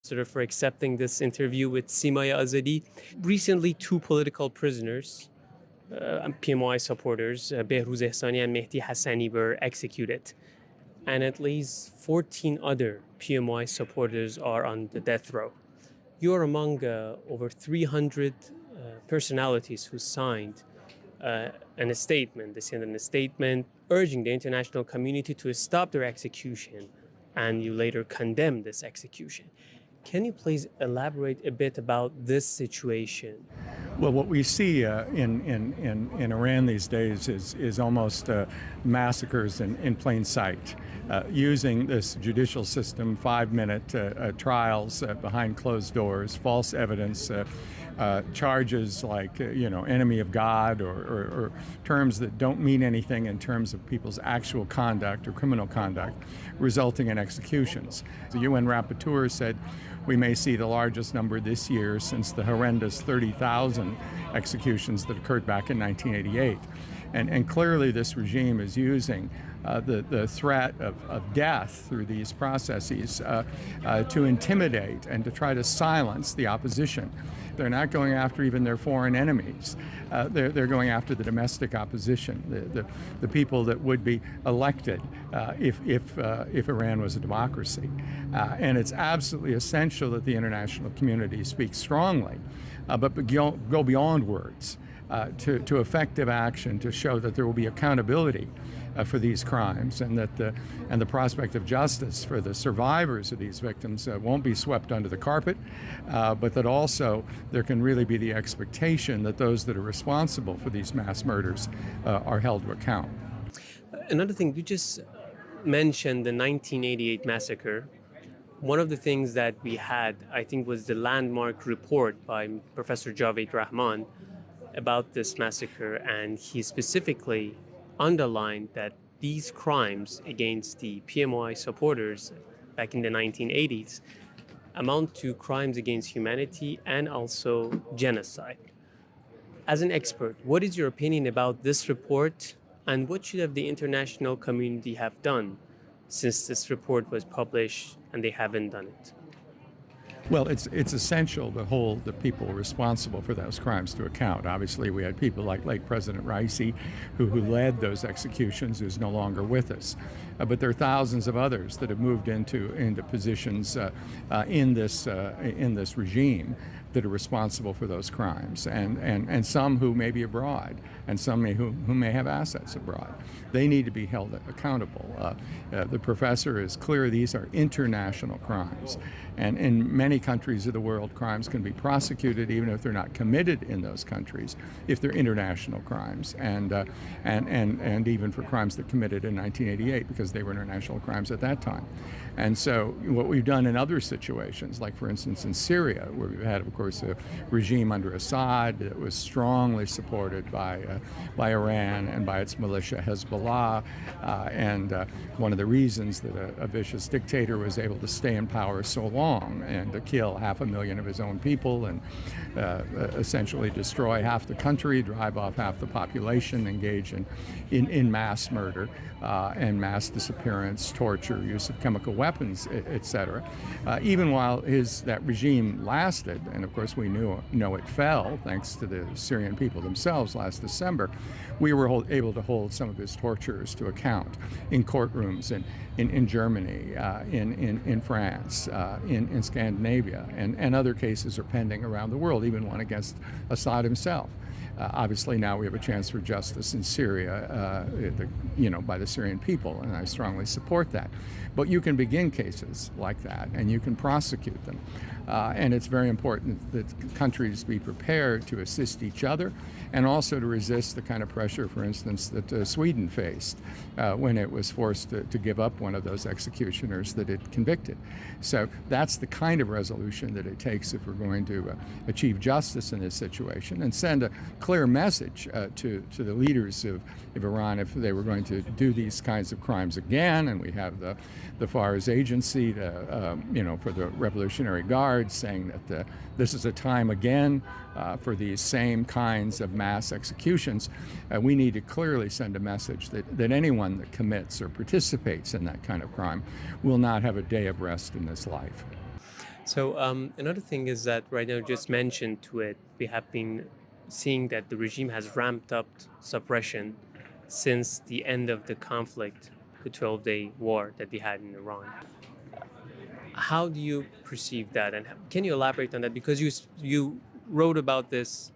For accepting this interview with Simaya Azadi. Recently, two political prisoners, PMI supporters, Behruz Ehsani and Mehdi Hassani, were executed. And at least 14 other PMI supporters are on the death row. You are among over 300 personalities who signed a statement. They sent a statement urging the international community to stop their execution, and you later condemned this execution. Can you please elaborate a bit about this situation? Well, what we see in Iran these days is almost massacres in plain sight, using this judicial system, 5-minute trials behind closed doors, false evidence, charges like enemy of God, or terms that don't mean anything in terms of people's actual conduct or criminal conduct, resulting in executions. The UN rapporteur said we may see the largest number this year since the horrendous 30,000 executions that occurred back in 1988. And clearly this regime is using the threat of death through these processes to intimidate and to try to silence the opposition. They're not going after even their foreign enemies. They're going after the domestic opposition, the people that would be elected if Iran was a democracy. And it's absolutely essential that the international community speak strongly, but go beyond words to effective action to show that there will be accountability for these crimes, and that the prospect of justice for the survivors of these victims won't be swept under the carpet, but that also there can really be the expectation that those that are responsible for these mass murders are held to account. Another thing, you just mentioned the 1988 massacre. One of the things that we had, I think, was the landmark report by Professor Javed Rahman about this massacre, and he specifically underlined that these crimes against the PMI supporters back in the 1980s amount to crimes against humanity and also genocide. As an expert, what is your opinion about this report, and what should have the international community have done since this report was published and they haven't done it? Well, it's essential to hold the people responsible for those crimes to account. Obviously, we had people like late President Raisi, who led those executions, who's no longer with us. But there are thousands of others that have moved into positions in this regime that are responsible for those crimes, and some who may be abroad, and some who may have assets abroad. They need to be held accountable. The professor is clear these are international crimes, and in many countries of the world, crimes can be prosecuted even if they're not committed in those countries, if they're international crimes, and even for crimes that committed in 1988, because they were international crimes at that time. And so what we've done in other situations, like for instance in Syria, where we've had, of course, a regime under Assad that was strongly supported by Iran and by its militia Hezbollah, and one of the reasons that a vicious dictator was able to stay in power so long and to kill 500,000 of his own people and essentially destroy half the country, drive off half the population, engage in mass murder and mass disappearance, torture, use of chemical weapons, etc. Even while that regime lasted, and of course we know it fell thanks to the Syrian people themselves last December, we were able to hold some of his torturers to account in courtrooms in Germany, in France, in Scandinavia, and other cases are pending around the world, even one against Assad himself. Obviously now we have a chance for justice in Syria, by the Syrian people, and I strongly support that. But you can begin cases like that, and you can prosecute them. And it's very important that countries be prepared to assist each other, and also to resist the kind of pressure, for instance, that Sweden faced when it was forced to give up one of those executioners that it convicted. So that's the kind of resolution that it takes if we're going to achieve justice in this situation, and send a clear message to the leaders of Iran if they were going to do these kinds of crimes again. And we have the FARS agency, for the Revolutionary Guard, saying that this is a time again for these same kinds of mass executions. We need to clearly send a message that anyone that commits or participates in that kind of crime will not have a day of rest in this life. So another thing is that right now, just mentioned to it, we have been seeing that the regime has ramped up suppression since the end of the conflict, the 12-day war that we had in Iran. How do you perceive that, and can you elaborate on that? Because you wrote about this,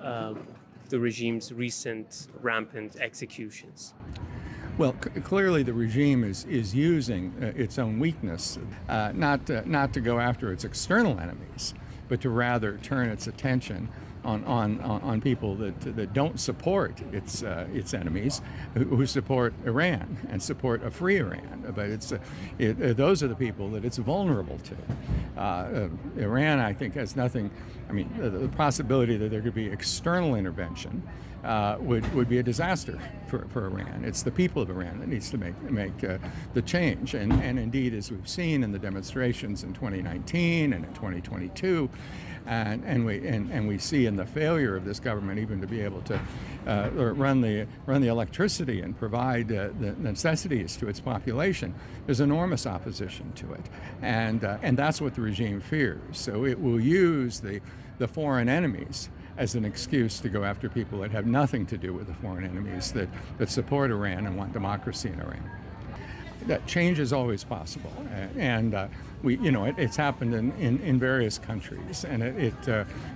uh, the regime's recent rampant executions. Well, clearly the regime is using its own weakness, not to go after its external enemies, but to rather turn its attention on people that don't support its enemies, who support Iran and support a free Iran. But those are the people that it's vulnerable to. Iran, I think, has nothing. I mean, the possibility that there could be external intervention would be a disaster for Iran. It's the people of Iran that needs to make the change. And indeed, as we've seen in the demonstrations in 2019 and in 2022, and we see in the failure of this government even to be able to run the electricity and provide the necessities to its population, there's enormous opposition to it, and that's what the regime fears. So it will use the foreign enemies as an excuse to go after people that have nothing to do with the foreign enemies that support Iran and want democracy in Iran. That change is always possible, and it's happened in various countries, and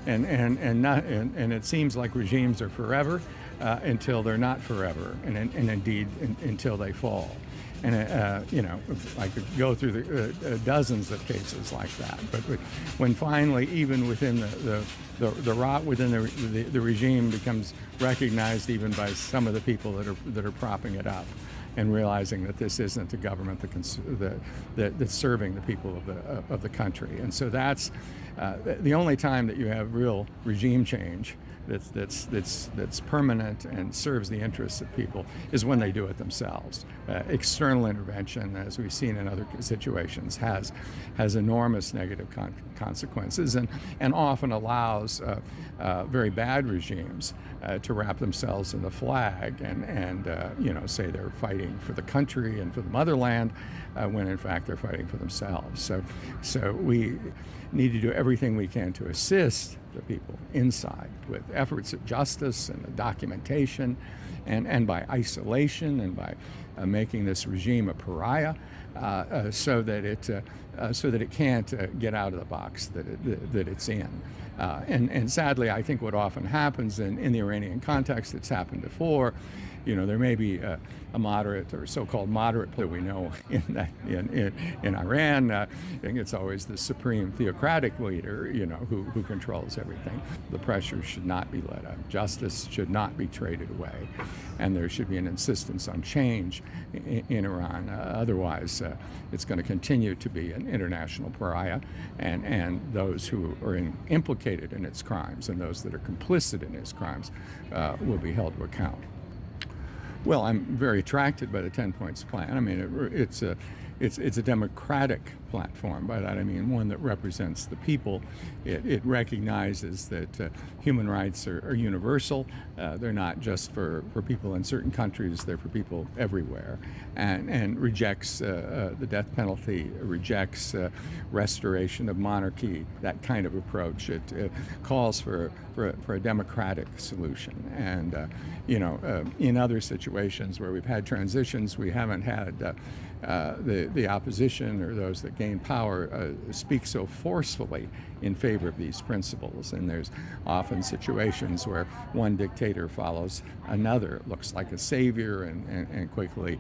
it seems like regimes are forever until they're not forever, and indeed until they fall. And I could go through the dozens of cases like that. But when finally, even within the rot within the regime becomes recognized, even by some of the people that are propping it up, and realizing that this isn't a government that's serving the people of the country. And so that's the only time that you have real regime change that's permanent and serves the interests of people is when they do it themselves. External intervention, as we've seen in other situations, has enormous negative consequences, and often allows very bad regimes to wrap themselves in the flag and say they're fighting for the country and for the motherland, when in fact they're fighting for themselves. So we need to do everything we can to assist the people inside with efforts at justice and documentation, and by isolation, and by making this regime a pariah, so that it can't get out of the box that it's in. And sadly, I think what often happens in the Iranian context, it's happened before. There may be a moderate or so-called moderate player we know in Iran. I think it's always the supreme theocratic leader, who controls everything. The pressure should not be let up. Justice should not be traded away, and there should be an insistence on change in Iran. Otherwise, it's going to continue to be an international pariah, and those who are implicated in its crimes and those that are complicit in its crimes will be held to account. Well, I'm very attracted by the 10 Points Plan. I mean, it's a democratic platform. By that I mean one that represents the people. It recognizes that human rights are universal. They're not just for people in certain countries. They're for people everywhere, and rejects the death penalty, rejects restoration of monarchy, that kind of approach. It calls for a democratic solution. And in other situations where we've had transitions, we haven't had the opposition or those that gain power speak so forcefully in favor of these principles. And there's often situations where one dictator follows another, looks like a savior, and quickly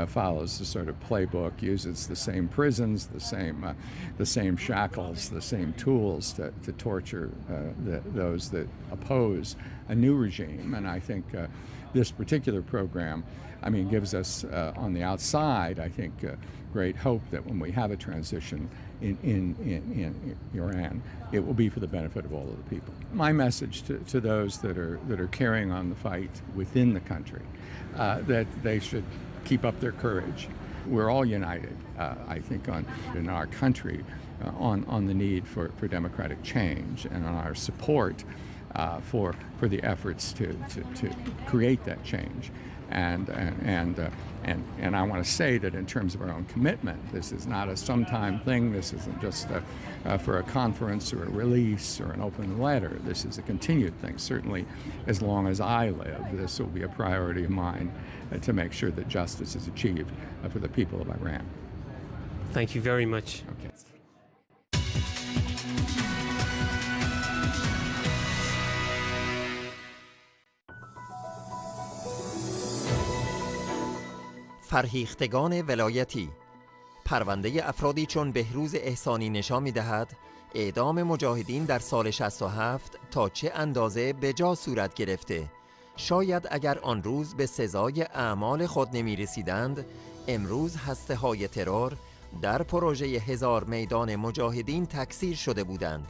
follows the sort of playbook, uses the same prisons, the same shackles, the same tools to torture those that oppose a new regime. And I think this particular program, gives us on the outside, I think, great hope that when we have a transition in Iran, it will be for the benefit of all of the people. My message to those that are carrying on the fight within the country, that they should keep up their courage. We're all united, I think, in our country on the need for democratic change, and on our support for the efforts to create that change. And I want to say that in terms of our own commitment, this is not a sometime thing. This isn't just for a conference or a release or an open letter. This is a continued thing. Certainly, as long as I live, this will be a priority of mine to make sure that justice is achieved for the people of Iran. Thank you very much. Okay. فرهیختگان ولایتی. پرونده افرادی چون بهروز احسانی نشان می‌دهد اعدام مجاهدین در سال 67 تا چه اندازه به جا صورت گرفته. شاید اگر آن روز به سزای اعمال خود نمی رسیدند، امروز هسته‌های ترور در پروژه 1000 میدان مجاهدین تکثیر شده بودند.